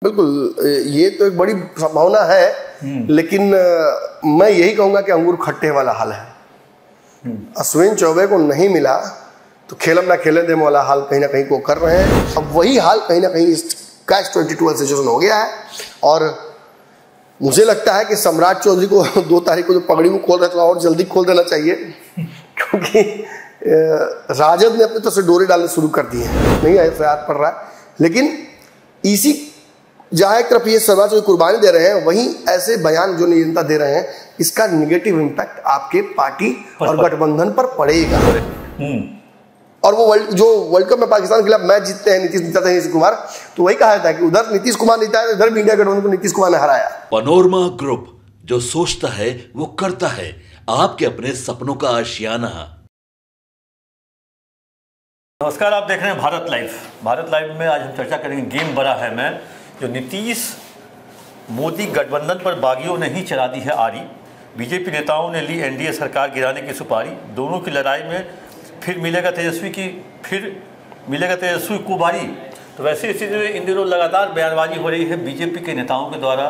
बिल्कुल, ये तो एक बड़ी संभावना है, लेकिन मैं यही कहूंगा कि अंगूर खट्टे वाला हाल है। अश्विन चौबे को नहीं मिला तो खेलम ना खेले दे वाला हाल कहीं ना कहीं को कर रहे हैं। अब वही हाल कहीं ना कहीं कैच 22 सिचुएशन हो गया है और मुझे लगता है कि सम्राट चौधरी को 2 तारीख को जो पगड़ी को खोल रहे थे और जल्दी खोल देना चाहिए, क्योंकि राजद ने अपनी तरफ से डोरे डालने शुरू कर दिए हैं। नहीं ऐसा याद पड़ रहा है, लेकिन इसी जहाँ एक तरफ ये सम्राट चौधरी कुर्बानी दे रहे हैं, वहीं ऐसे बयान जो निरंतर दे रहे हैं, इसका निगेटिव इम्पैक्ट आपके पार्टी और गठबंधन पर पड़ेगा। और वो वर्ल्ड कप में पाकिस्तान के खिलाफ मैच जीतते हैं नीतीश कुमार, तो वही कहा था कि उधर नीतीश कुमार जीता है, इधर भी इंडिया गठबंधन को नीतीश कुमार ने हराया। पनोरमा ग्रुप, जो सोचता है वो करता है, आपके अपने सपनों का आशियाना। नमस्कार, आप देख रहे हैं भारत लाइव। भारत लाइव में आज हम चर्चा करेंगे गेम बड़ा है मैं, जो नीतीश मोदी गठबंधन पर बागियों ने ही चला दी है आरी। बीजेपी नेताओं ने ली एनडीए सरकार गिराने की सुपारी। दोनों की लड़ाई में फिर मिलेगा तेजस्वी को बारी। तो वैसी स्थिति में इन दिनों लगातार बयानबाजी हो रही है बीजेपी के नेताओं के द्वारा।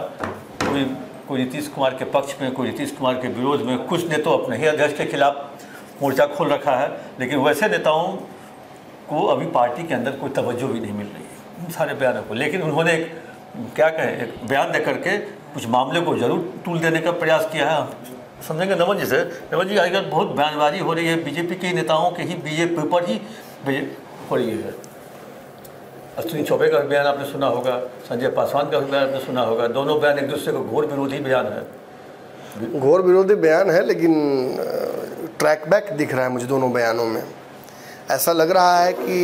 कोई नीतीश कुमार के पक्ष में, कोई नीतीश कुमार के विरोध में, कुछ ने तो अपने ही अध्यक्ष के खिलाफ मोर्चा खोल रखा है। लेकिन वैसे नेताओं को अभी पार्टी के अंदर कोई तवज्जो भी नहीं मिल रही है इन सारे बयानों को। लेकिन उन्होंने एक बयान दे करके कुछ मामले को जरूर तूल देने का प्रयास किया है। समझेंगे नमन जी से। नमन जी, आजकल बहुत बयानबाजी हो रही है बीजेपी के नेताओं के ही बीजेपी पर ही हो रही है। अश्विनी चौबे का बयान आपने सुना होगा, संजय पासवान का बयान आपने सुना होगा। दोनों बयान एक दूसरे को घोर विरोधी बयान है। घोर विरोधी बयान है, लेकिन ट्रैक बैक दिख रहा है मुझे दोनों बयानों में। ऐसा लग रहा है कि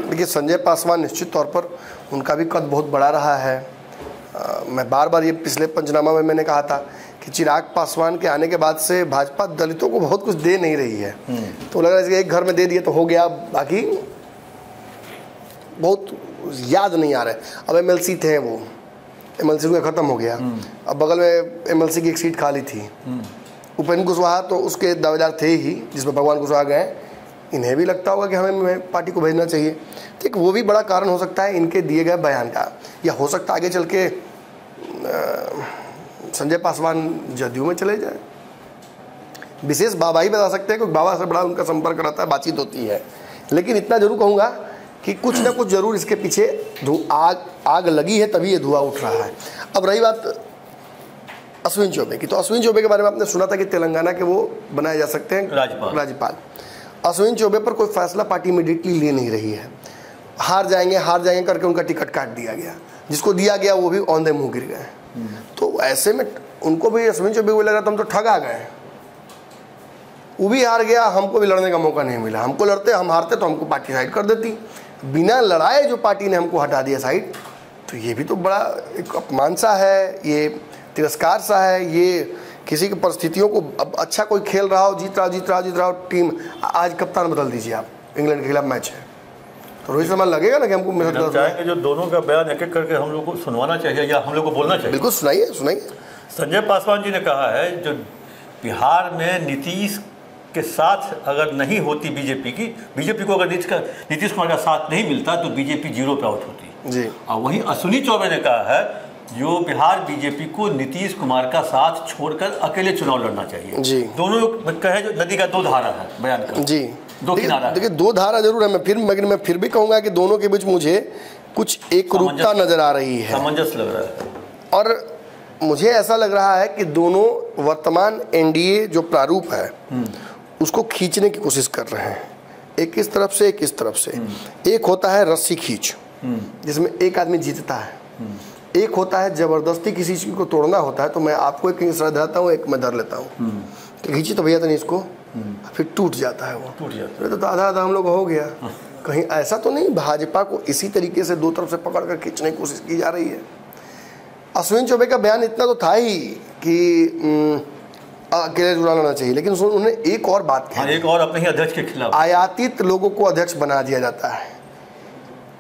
देखिए, संजय पासवान निश्चित तौर पर उनका भी कद बहुत बड़ा रहा है। मैं बार बार ये पिछले पंचनामा में मैंने कहा था कि चिराग पासवान के आने के बाद से भाजपा दलितों को बहुत कुछ दे नहीं रही है। तो लग रहा है कि एक घर में दे दिए तो हो गया, बाकी बहुत याद नहीं आ रहा है। अब एमएलसी थे, वो एमएलसी उनका खत्म हो गया। अब बगल में एमएलसी की एक सीट खाली थी, उपेंद्र कुशवाहा तो उसके दावेदार थे ही, जिसमें भगवान कुशवाहा गए। इन्हें भी लगता होगा कि हमें पार्टी को भेजना चाहिए। ठीक, वो भी बड़ा कारण हो सकता है इनके दिए गए बयान का, या हो सकता है आगे चल के संजय पासवान जदयू में चले जाए। विशेष बाबा ही बता सकते हैं, क्योंकि बाबा से बड़ा उनका संपर्क रहता है, बातचीत होती है। लेकिन इतना जरूर कहूँगा कि कुछ ना कुछ जरूर इसके पीछे आग लगी है, तभी ये धुआं उठ रहा है। अब रही बात अश्विन चौबे की, तो अश्विन चौबे के बारे में आपने सुना था कि तेलंगाना के वो बनाए जा सकते हैं राज्यपाल। अश्विन चौबे पर कोई फैसला पार्टी इमीडिएटली ले नहीं रही है। हार जाएंगे करके उनका टिकट काट दिया गया, जिसको दिया गया वो भी औंधे मुंह गिर गए। तो ऐसे में उनको भी, अश्विन चौबे को लग रहा था हम तो ठग आ गए, वो भी हार गया, हमको भी लड़ने का मौका नहीं मिला। हमको लड़ते, हम हारते तो हमको पार्टी साइड कर देती। बिना लड़ाए जो पार्टी ने हमको हटा दिया साइड, तो ये भी तो बड़ा एक अपमान सा है, ये तिरस्कार सा है। ये किसी की परिस्थितियों को, अब अच्छा कोई खेल रहा हो, जीत रहा हो टीम, आज कप्तान बदल दीजिए आप, इंग्लैंड के खिलाफ मैच है, तो रोहित शर्मा लगेगा ना कि हमको चाहेंगे जो दोनों का बयान एक एक करके हम लोग को सुनवाना चाहिए या हम लोग को बोलना चाहिए। बिल्कुल सुनाइए। संजय पासवान जी ने कहा है, जो बिहार में नीतीश के साथ अगर नहीं होती बीजेपी को अगर नीतीश कुमार का साथ नहीं मिलता तो बीजेपी 0 पे आउट होती जी। और वहीं अश्विनी चौबे ने कहा है, जो बिहार बीजेपी को नीतीश कुमार का साथ छोड़कर अकेले चुनाव लड़ना चाहिए जी। दोनों कहे जो नदी का 2 धारा है बयान का जी, 2 किनारा। देखिए 2 धारा जरूर है, मैं फिर भी कहूंगा कि दोनों के बीच मुझे कुछ एक रूपता नजर आ रही है, सामंजस्य लग रहा है। और मुझे ऐसा लग रहा है कि दोनों वर्तमान एनडीए जो प्रारूप है उसको खींचने की कोशिश कर रहे हैं, एक इस तरफ से एक इस तरफ से। एक होता है रस्सी खींच, जिसमें एक आदमी जीतता है। एक होता है जबरदस्ती किसी चीज को तोड़ना होता है, तो मैं आपको एक धरता हूँ, एक मैं धर लेता हूँ, तो खींची तो भैया तो नहीं इसको, फिर टूट जाता है, वो टूट जाता है, तो आधा हम लोग हो गया। कहीं ऐसा तो नहीं भाजपा को इसी तरीके से 2 तरफ से पकड़ कर खींचने की कोशिश की जा रही है। अश्विन चौबे का बयान इतना तो था ही कि अकेले चुनाव लड़ना चाहिए, लेकिन उन्होंने एक और बात कही, एक और अपने ही अध्यक्ष के खिलाफ आयातित लोगों को अध्यक्ष बना दिया जाता है।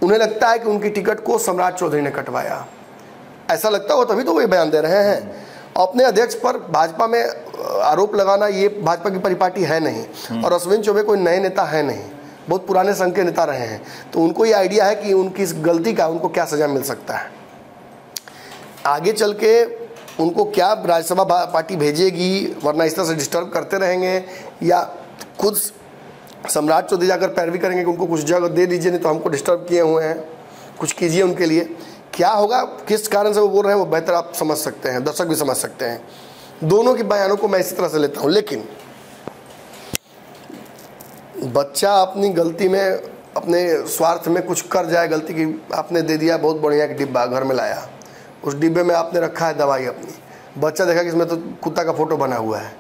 उन्हें लगता है कि उनकी टिकट को सम्राट चौधरी ने कटवाया, ऐसा लगता हो तभी तो वो बयान दे रहे हैं। अपने अध्यक्ष पर भाजपा में आरोप लगाना ये भाजपा की परिपाटी है नहीं, और अश्विन चौबे कोई नए नेता है नहीं, बहुत पुराने संघ के नेता रहे हैं, तो उनको ये आइडिया है कि उनकी इस गलती का उनको क्या सजा मिल सकता है। आगे चल के उनको क्या राज्यसभा पार्टी भेजेगी, वरना इस तरह से डिस्टर्ब करते रहेंगे, या खुद सम्राट चौधरी जाकर पैरवी करेंगे कि उनको कुछ जगह दे दीजिए, नहीं तो हमको डिस्टर्ब किए हुए हैं, कुछ कीजिए उनके लिए। क्या होगा, किस कारण से वो बोल रहे हैं, वो बेहतर आप समझ सकते हैं, दर्शक भी समझ सकते हैं। दोनों के बयानों को मैं इसी तरह से लेता हूँ। लेकिन बच्चा अपनी गलती में, अपने स्वार्थ में कुछ कर जाए, गलती की आपने दे दिया बहुत बढ़िया कि डिब्बा घर में लाया, उस डिब्बे में आपने रखा है दवाई अपनी, बच्चा देखा कि इसमें तो कुत्ता का फोटो बना हुआ है,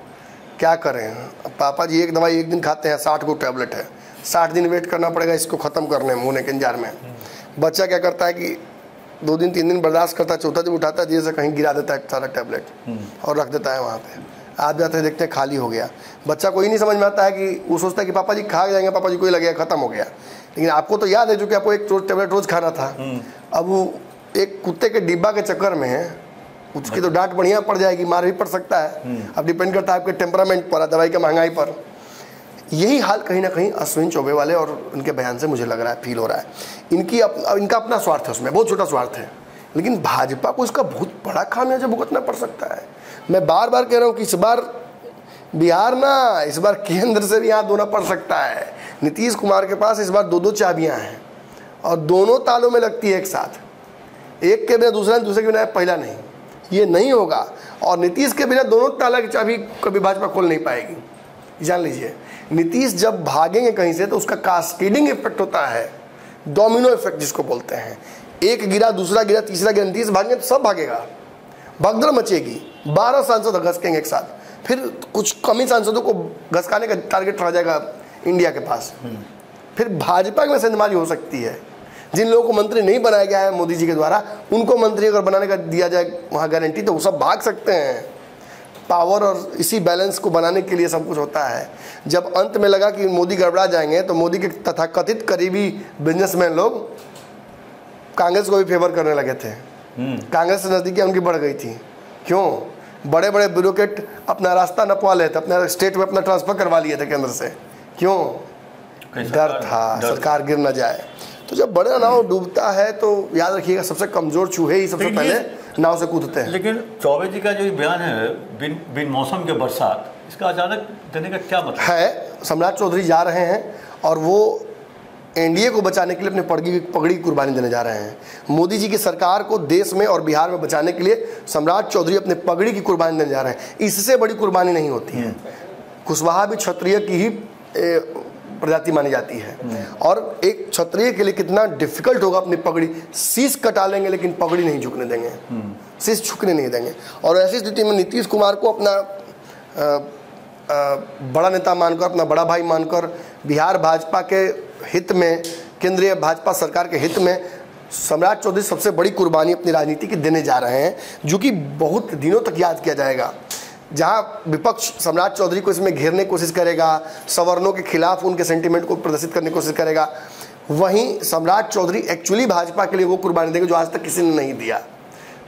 क्या करें। पापा जी एक दवाई एक दिन खाते हैं, 60 को टैबलेट है, 60 दिन वेट करना पड़ेगा इसको ख़त्म करने में, होने के इंतजार में। बच्चा क्या करता है कि 2 दिन 3 दिन बर्दाश्त करता है, चौथा दिन उठाता है, धीरे से कहीं गिरा देता है सारा टैबलेट और रख देता है वहाँ पे। आप जाते हैं देखते हैं खाली हो गया। बच्चा को ही नहीं समझ में आता है कि वो सोचता है कि पापा जी खा जाएंगे, पापा जी को ही लगेगा ख़त्म हो गया। लेकिन आपको तो याद है जो कि आपको एक टैबलेट रोज़ खाना था। अब वो एक कुत्ते के डिब्बा के चक्कर में उसकी तो डांट बढ़िया पड़ जाएगी, मार भी पड़ सकता है। अब डिपेंड करता है आपके टेम्परामेंट पर, दवाई की महंगाई पर। यही हाल कहीं ना कहीं अश्विन चौबे वाले और उनके बयान से मुझे लग रहा है, फील हो रहा है। इनका अपना स्वार्थ है उसमें, बहुत छोटा स्वार्थ है, लेकिन भाजपा को इसका बहुत बड़ा खामियाजा भुगतना पड़ सकता है। मैं बार बार कह रहा हूँ कि इस बार बिहार ना, इस बार केंद्र से भी हाथ धोना पड़ सकता है। नीतीश कुमार के पास इस बार 2-2 चाबियाँ हैं और दोनों तालों में लगती है एक साथ। एक के बिना दूसरा, दूसरे के बिना पहला नहीं, ये नहीं होगा। और नीतीश के बिना दोनों ताला की चाबी कभी भाजपा खोल नहीं पाएगी, जान लीजिए। नीतीश जब भागेंगे कहीं से तो उसका कास्केडिंग इफेक्ट होता है, डोमिनो इफेक्ट जिसको बोलते हैं। एक गिरा, दूसरा गिरा, तीसरा गिरा, नीतीश भागेंगे तो सब भागेगा, भगदड़ मचेगी। 12 सांसद घसकेंगे एक साथ, फिर कुछ कम ही सांसदों को घसकाने का टारगेट रह जाएगा इंडिया के पास। फिर भाजपा में सेंधमारी हो सकती है। जिन लोगों को मंत्री नहीं बनाया गया है मोदी जी के द्वारा, उनको मंत्री अगर बनाने का दिया जाए वहाँ गारंटी, तो वो सब भाग सकते हैं। पावर और इसी बैलेंस को बनाने के लिए सब कुछ होता है। जब अंत में लगा कि मोदी गड़बड़ा जाएंगे तो मोदी के तथाकथित करीबी बिजनेसमैन लोग कांग्रेस को भी फेवर करने लगे थे। कांग्रेस से नज़दीकियाँ उनकी बढ़ गई थी। क्यों? बड़े बड़े ब्यूरोक्रेट अपना रास्ता नपवा लेते, अपने स्टेट में अपना ट्रांसफ़र करवा लिए थे केंद्र से। क्यों? डर था सरकार गिर न जाए। तो जब बड़ा नाव डूबता है तो याद रखिएगा सबसे कमज़ोर चूहे ही सबसे पहले नाव से कूदते हैं। लेकिन चौबे जी का जो बयान है, बिन मौसम के बरसात, इसका अचानक देने का क्या मतलब है? सम्राट चौधरी जा रहे हैं और वो एनडीए को बचाने के लिए अपनी पगड़ी की कुर्बानी देने जा रहे हैं। मोदी जी की सरकार को देश में और बिहार में बचाने के लिए सम्राट चौधरी अपने पगड़ी की कुर्बानी देने जा रहे हैं। इससे बड़ी कुर्बानी नहीं होती है। कुशवाहा भी क्षत्रिय की ही प्रजाति मानी जाती है, और एक क्षत्रिय के लिए कितना डिफिकल्ट होगा अपनी पगड़ी, शीश कटा लेंगे लेकिन पगड़ी नहीं झुकने देंगे, शीश झुकने नहीं देंगे। और ऐसी स्थिति में नीतीश कुमार को अपना बड़ा नेता मानकर, अपना बड़ा भाई मानकर, बिहार भाजपा के हित में, केंद्रीय भाजपा सरकार के हित में सम्राट चौधरी सबसे बड़ी कुर्बानी अपनी राजनीति की देने जा रहे हैं, जो कि बहुत दिनों तक याद किया जाएगा। जहां विपक्ष सम्राट चौधरी को इसमें घेरने की कोशिश करेगा, सवर्णों के खिलाफ उनके सेंटिमेंट को प्रदर्शित करने की कोशिश करेगा, वहीं सम्राट चौधरी एक्चुअली भाजपा के लिए वो कुर्बानी देंगे जो आज तक किसी ने नहीं दिया।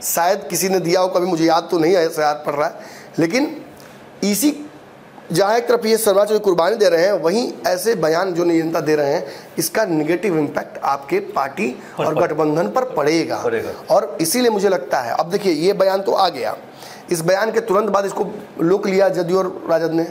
शायद किसी ने दिया हो कभी, मुझे याद तो नहीं है, ऐसा याद पड़ रहा है। लेकिन इसी जहाँ एक तरफ ये सम्राट चौधरी कुर्बानी दे रहे हैं, वहीं ऐसे बयान जो निरंतर दे रहे हैं, इसका निगेटिव इम्पैक्ट आपके पार्टी और गठबंधन पर पड़ेगा। और इसीलिए मुझे लगता है, अब देखिए ये बयान तो आ गया, इस बयान के तुरंत बाद इसको लुक लिया जदयू और राजद ने।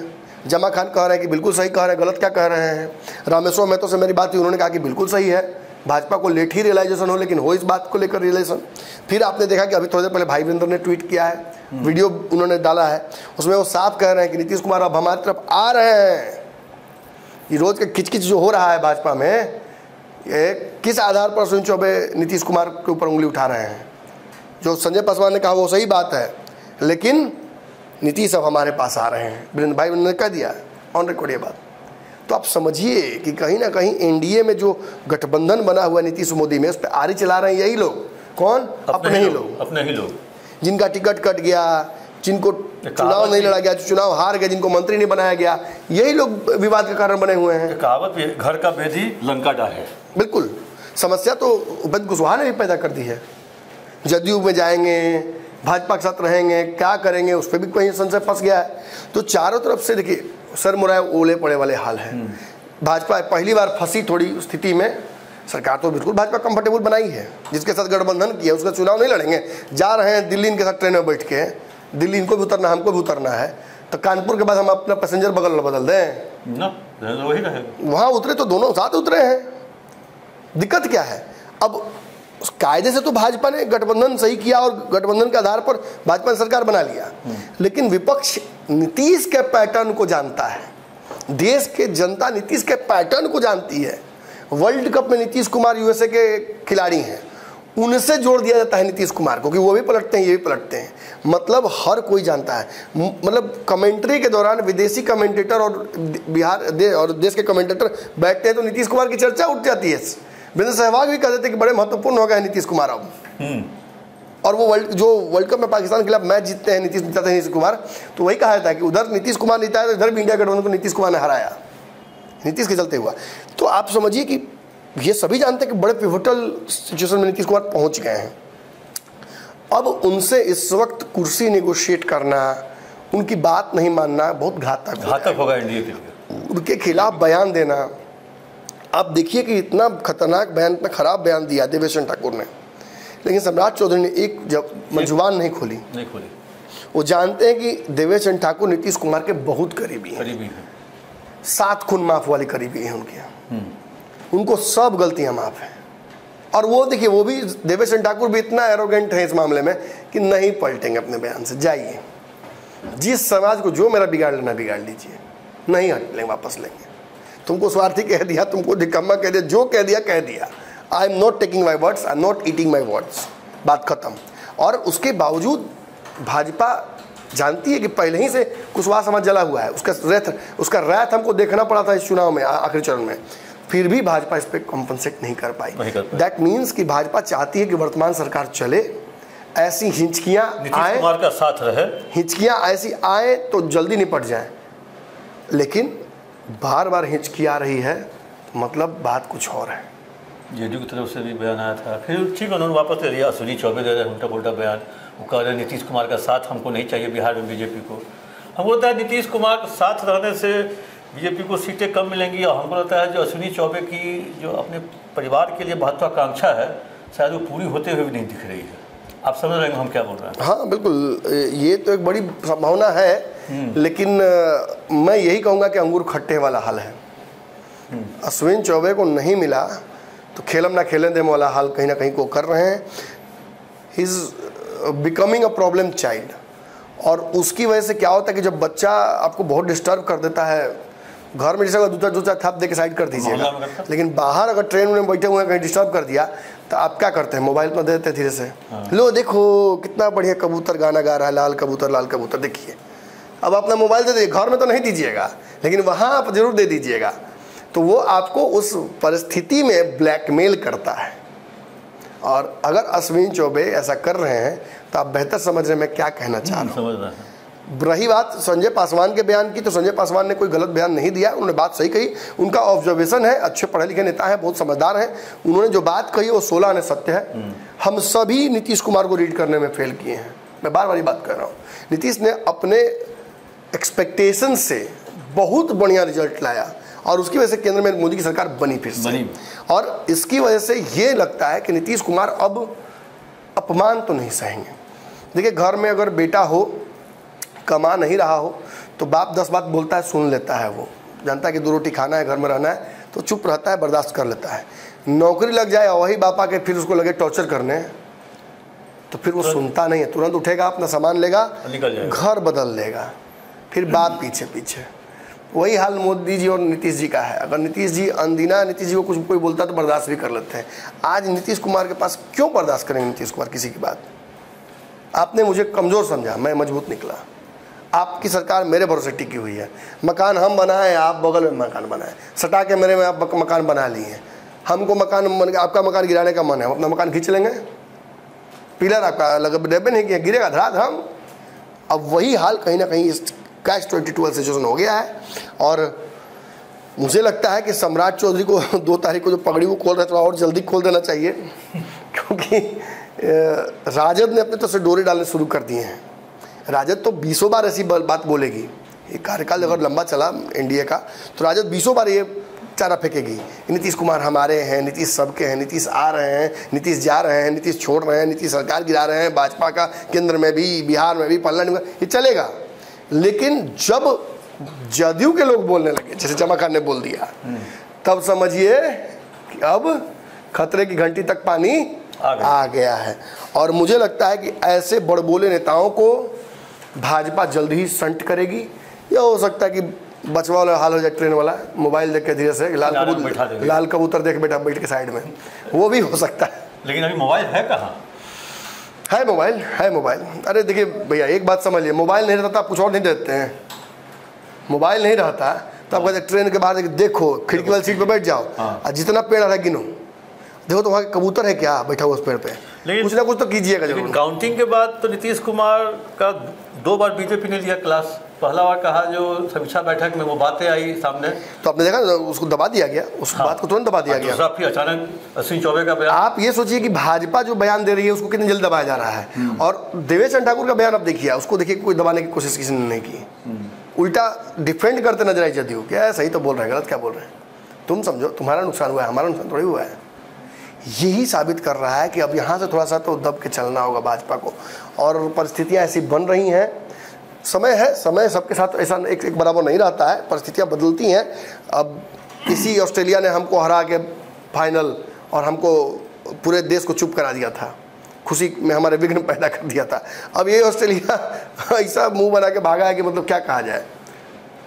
जमा खान कह रहे हैं कि बिल्कुल सही कह रहे हैं, गलत क्या कह रहे हैं। रामेश्वर महतो से मेरी बात हुई, उन्होंने कहा कि बिल्कुल सही है, भाजपा को लेट ही रियलाइजेशन हो, लेकिन हो इस बात को लेकर रियलाइजेशन। फिर आपने देखा कि अभी थोड़ी देर पहले भाई वीरेंद्र ने ट्वीट किया है, वीडियो उन्होंने डाला है, उसमें वो साफ कह रहे हैं कि नीतीश कुमार अब हमारी तरफ आ रहे हैं। ये रोज का किचकिच जो हो रहा है भाजपा में, ये किस आधार पर अश्विन चौबे नीतीश कुमार के ऊपर उंगली उठा रहे हैं? जो संजय पासवान ने कहा वो सही बात है, लेकिन नीतीश अब हमारे पास आ रहे हैं, वीरेंद्र भाई ने कह दिया ऑन रिकॉर्ड ये बात। तो आप समझिए कि कहीं ना कहीं एनडीए में जो गठबंधन बना हुआ नीतीश मोदी में, उस पर आरी चला रहे हैं यही लोग। कौन? अपने ही लोग, जिनका टिकट कट गया, जिनको चुनाव नहीं लड़ा गया, चुनाव हार गए, जिनको मंत्री नहीं बनाया गया, यही लोग विवाद के कारण बने हुए हैं। कहावत है, घर का भेदी लंका डाहे। बिल्कुल, समस्या तो उपेंद्र कुशवाहा ने भी पैदा कर दी है। जदयू में जाएंगे, भाजपा के साथ रहेंगे, क्या करेंगे, उस पर भी कहीं संशय फंस गया है। तो चारों तरफ से देखिए सर मुराए ओले पड़े वाले हाल है। भाजपा पहली बार फंसी थोड़ी स्थिति में, सरकार तो बिल्कुल भाजपा कंफर्टेबल बनाई है, जिसके साथ गठबंधन किया उसका चुनाव नहीं लड़ेंगे। जा रहे हैं दिल्ली इनके साथ ट्रेन में बैठ के, दिल्ली इनको भी उतरना हमको भी उतरना है, तो कानपुर के बाद हम अपना पैसेंजर बदल दें ना, वही रहेगा। वहाँ उतरे तो दोनों साथ उतरे हैं, दिक्कत क्या है? अब कायदे से तो भाजपा ने गठबंधन सही किया और गठबंधन के आधार पर भाजपा ने सरकार बना लिया, लेकिन विपक्ष नीतीश के पैटर्न को जानता है, देश के जनता नीतीश के पैटर्न को जानती है। वर्ल्ड कप में नीतीश कुमार यूएसए के खिलाड़ी हैं, उनसे जोड़ दिया जाता है नीतीश कुमार को कि वो भी पलटते हैं ये भी पलटते हैं, मतलब हर कोई जानता है। मतलब कमेंट्री के दौरान विदेशी कमेंटेटर और और देश के कमेंटेटर बैठते हैं तो नीतीश कुमार की चर्चा उठ जाती है। वीरेंद्र सहवाग भी कह देते कि बड़े महत्वपूर्ण हो गए नीतीश कुमार अब। और वो वर्ल्ड कप में पाकिस्तान के खिलाफ मैच जीतते हैं नीतीश कुमार, तो वही कहा जाता है कि उधर नीतीश कुमार जीता है तो इधर भी इंडिया गठबंधन को नीतीश कुमार ने हराया, नीतीश के चलते हुआ। तो आप समझिए कि ये सभी जानते हैं कि बड़े पिवटल सिचुएशन में नीतीश कुमार पहुंच गए हैं। अब उनसे इस वक्त कुर्सी नेगोशिएट करना, उनकी बात नहीं मानना बहुत घातक होगा इंडिया के लिए। उनके खिलाफ बयान देना, आप देखिए कि इतना खतरनाक बयान, इतना खराब बयान दिया देवेश चंद्र ठाकुर ने, लेकिन सम्राट चौधरी ने एक जुबान नहीं खोली। वो जानते हैं कि देवेश चंद्र ठाकुर नीतीश कुमार के बहुत करीबी हैं, 7 खून माफ वाली करीबी हैं उनके, उनको सब गलतियां माफ हैं। और वो देखिए, वो भी देवेश चंद्र ठाकुर भी इतना एरोगेंट है इस मामले में कि नहीं पलटेंगे अपने बयान से। जाइए, जिस समाज को जो मेरा बिगाड़ लेना बिगाड़ लीजिए, नहीं हट लेंगे, वापस लेंगे। तुमको स्वार्थी कह दिया, तुमको निकम्मा कह दिया, जो कह दिया। I am not taking my words, I am not eating my words, बात खत्म। और उसके बावजूद भाजपा जानती है कि पहले ही से कुशवाहा समाज जला हुआ है, उसका रैथ हमको देखना पड़ा था इस चुनाव में आखिरी चरण में, फिर भी भाजपा इस पर कॉम्पनसेट नहीं कर पाई। दैट मीन्स कि भाजपा चाहती है कि वर्तमान सरकार चले, ऐसी हिचकियां आए, कुमार का साथ रहे, हिचकियां ऐसी आए तो जल्दी निपट जाए, लेकिन बार बार हिचकी आ रही है, मतलब बात कुछ और है। जेडीयू की तरफ से भी बयान आया था, फिर ठीक है उन्होंने वापस ले लिया। अश्विनी चौबे दे रहे उल्टा पुल्टा बयान, वो कह रहे नीतीश कुमार का साथ हमको नहीं चाहिए बिहार में बीजेपी को। हमको लगता है नीतीश कुमार का साथ रहने से बीजेपी को सीटें कम मिलेंगी, और हमको लगता है जो अश्विनी चौबे की जो अपने परिवार के लिए महत्वाकांक्षा है शायद वो पूरी होते हुए भी नहीं दिख रही है। आप समझ रहे हैं हम क्या बोल रहे हैं? हाँ बिल्कुल, ये तो एक बड़ी संभावना है, लेकिन मैं यही कहूँगा कि अंगूर खट्टे वाला हाल है। अश्विन चौबे को नहीं मिला तो खेलम ना खेलें दे वाला हाल कहीं ना कहीं को कर रहे हैं। He is becoming a problem child, और उसकी वजह से क्या होता है कि जब बच्चा आपको बहुत डिस्टर्ब कर देता है, घर में जैसे दूसरा थप दे के साइड कर दीजिएगा, लेकिन बाहर अगर ट्रेन में बैठे हुए हैं कहीं डिस्टर्ब कर दिया तो आप क्या करते हैं, मोबाइल पर दे देते धीरे से, लो देखो कितना बढ़िया कबूतर गाना गा रहा है, लाल कबूतर देखिए। अब अपना मोबाइल दे दीजिए, घर में तो नहीं दीजिएगा लेकिन वहाँ आप जरूर दे दीजिएगा, तो वो आपको उस परिस्थिति में ब्लैकमेल करता है। और अगर अश्विन चौबे ऐसा कर रहे हैं तो आप बेहतर समझ रहे हैं मैं क्या कहना चाह रहा हूँ। रही बात संजय पासवान के बयान की, तो संजय पासवान ने कोई गलत बयान नहीं दिया, उन्होंने बात सही कही, उनका ऑब्जर्वेशन है, अच्छे पढ़े लिखे नेता हैं, बहुत समझदार हैं, उन्होंने जो बात कही वो 16 आने सत्य है। हम सभी नीतीश कुमार को रीड करने में फेल किए हैं, मैं बार बार बात कर रहा हूँ। नीतीश ने अपने एक्सपेक्टेशन से बहुत बढ़िया रिजल्ट लाया और उसकी वजह से केंद्र में मोदी की सरकार बनी फिर से, और इसकी वजह से ये लगता है कि नीतीश कुमार अब अपमान तो नहीं सहेंगे। देखिए, घर में अगर बेटा हो, कमा नहीं रहा हो, तो बाप 10 बात बोलता है सुन लेता है, वो जानता है कि 2 रोटी खाना है, घर में रहना है, तो चुप रहता है, बर्दाश्त कर लेता है। नौकरी लग जाए और वही बाप आके फिर उसको लगे टॉर्चर करने, तो फिर वो सुनता नहीं है, तुरंत उठेगा, अपना सामान लेगा, घर बदल लेगा, फिर बाप पीछे पीछे। वही हाल मोदी जी और नीतीश जी का है। अगर नीतीश जी अनदीना नीतीश जी को कुछ कोई बोलता है तो बर्दाश्त भी कर लेते हैं। आज नीतीश कुमार के पास क्यों बर्दाश्त करेंगे नीतीश कुमार किसी की बात? आपने मुझे कमज़ोर समझा, मैं मजबूत निकला। आपकी सरकार मेरे भरोसे टिकी हुई है। मकान हम बनाए, आप बगल में मकान बनाए, सटा के मेरे में आप मकान बना लिए हैं। हमको आपका मकान गिराने का मन है, हम अपना मकान खींच लेंगे, पिलर आपका लग डेबे नहीं किया, गिरेगा धड़ाधड़। अब वही हाल कहीं ना कहीं इस कैश 22 सिचुएशन हो गया है। और मुझे लगता है कि सम्राट चौधरी को 2 तारीख को जो पगड़ी वो खोल रहे थे और जल्दी खोल देना चाहिए, क्योंकि राजद ने अपने तरफ से डोरे डालने शुरू कर दिए हैं। राजद तो 20 बार ऐसी बात बोलेगी, ये कार्यकाल अगर लंबा चला एनडीए का तो राजद 20 बार ये चारा फेंकेगी, नीतीश कुमार हमारे हैं, नीतीश सबके हैं, नीतीश आ रहे हैं, नीतीश जा रहे हैं, नीतीश छोड़ रहे हैं, नीतीश सरकार गिरा रहे हैं, भाजपा का केंद्र में भी, बिहार में भी, पलट में, ये चलेगा। लेकिन जब जदयू के लोग बोलने लगे, जैसे जमा खान ने बोल दिया, तब समझिए कि अब खतरे की घंटी तक पानी आ गया है। और मुझे लगता है कि ऐसे बड़बोले नेताओं को भाजपा जल्द ही संट करेगी। या हो सकता है कि बचवा वाला हाल हो जाए, ट्रेन वाला, मोबाइल देख के धीरे से लाल कबूतर देख बेटा बैठ के साइड में, वो भी हो सकता है। लेकिन अभी मोबाइल है कहाँ? है मोबाइल। अरे देखिए भैया, एक बात समझिए, मोबाइल नहीं रहता आप कुछ और नहीं देते हैं। मोबाइल नहीं रहता तो आप कहते ट्रेन के बाहर देखो, खिड़की वाली सीट पे बैठ जाओ और जितना पेड़ है गिनो, देखो तो वहाँ कबूतर है क्या बैठा हुआ उस पेड़ पे, कुछ ना कुछ तो कीजिएगा जरूर। काउंटिंग के बाद तो नीतीश कुमार का 2 बार बीजेपी ने लिया क्लास। पहला बार कहा जो समीक्षा बैठक में वो बातें आई सामने, तो आपने देखा उसको दबा दिया गया, उस बात को तुरंत दबा दिया गया। फिर अचानक अश्विनी चौबे का बयान। आप ये सोचिए कि भाजपा जो बयान दे रही है उसको कितनी जल्द दबाया जा रहा है, और देवेश चंद्र ठाकुर का बयान आप देखिए, उसको देखिए कोई दबाने की कोशिश किसी ने नहीं की, उल्टा डिफेंड करते नजर आई जदयू, क्या सही तो बोल रहे हैं, गलत क्या बोल रहे हैं, तुम समझो, तुम्हारा नुकसान हुआ है, हमारा नुकसान थोड़ी हुआ है। यही साबित कर रहा है कि अब यहाँ से थोड़ा सा तो दब के चलना होगा भाजपा को, और परिस्थितियाँ ऐसी बन रही हैं। समय सबके साथ ऐसा एक बराबर नहीं रहता है, परिस्थितियाँ बदलती हैं। अब इसी ऑस्ट्रेलिया ने हमको हरा के फाइनल और हमको पूरे देश को चुप करा दिया था, खुशी में हमारे विघ्न पैदा कर दिया था। अब ये ऑस्ट्रेलिया ऐसा मुंह बना के भागा है कि मतलब क्या कहा जाए,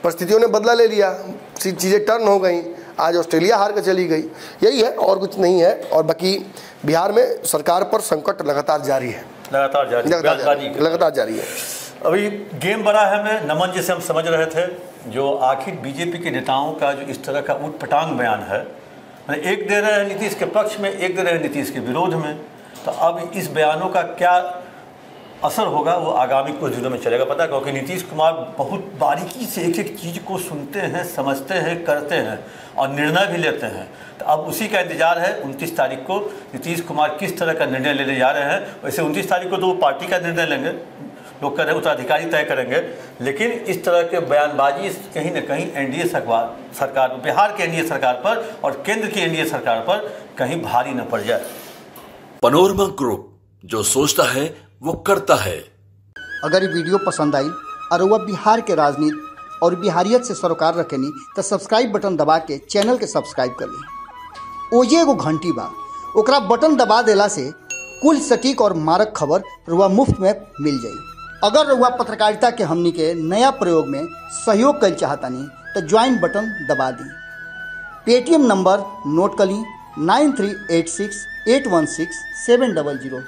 परिस्थितियों ने बदला ले लिया, चीज़ें टर्न हो गई, आज ऑस्ट्रेलिया हार कर चली गई, यही है और कुछ नहीं है। और बाकी बिहार में सरकार पर संकट लगातार जारी है, लगातार जारी है। अभी गेम बड़ा है में नमन जिसे हम समझ रहे थे, जो आखिर बीजेपी के नेताओं का जो इस तरह का उटपटांग बयान है, एक दे रहे हैं नीतीश के पक्ष में, एक दे रहे हैं नीतीश के विरोध में, तो अब इस बयानों का क्या असर होगा वो आगामी कुछ दिनों में चलेगा पता है, क्योंकि नीतीश कुमार बहुत बारीकी से एक एक चीज़ को सुनते हैं, समझते हैं, करते हैं और निर्णय भी लेते हैं। तो अब उसी का इंतजार है 29 तारीख को नीतीश कुमार किस तरह का निर्णय लेने जा रहे हैं। वैसे 29 तारीख को तो वो पार्टी का निर्णय लेंगे, लोग कह रहे हैं उत्तराधिकारी तय करेंगे, लेकिन इस तरह के बयानबाजी कहीं ना कहीं एनडीए सरकार, बिहार के एनडीए सरकार पर और केंद्र की एनडीए सरकार पर कहीं भारी न पड़ जाए। पैनोरमा ग्रुप, जो सोचता है वो करता है। अगर ये वीडियो पसंद आई और वह बिहार के राजनीति और बिहारियत से सरोकार रखेनी तो सब्सक्राइब बटन दबा के चैनल के सब्सक्राइब कर ली। ओजे एगो घंटी बा, ओकरा बटन दबा देला से कुल सटीक और मारक खबर रुआ मुफ्त में मिल जाई। अगर रुआ पत्रकारिता के हमनी के नया प्रयोग में सहयोग कर चाहतानी तो ज्वाइन बटन दबा दी। पेटीएम नंबर नोट कर ली 9386816700।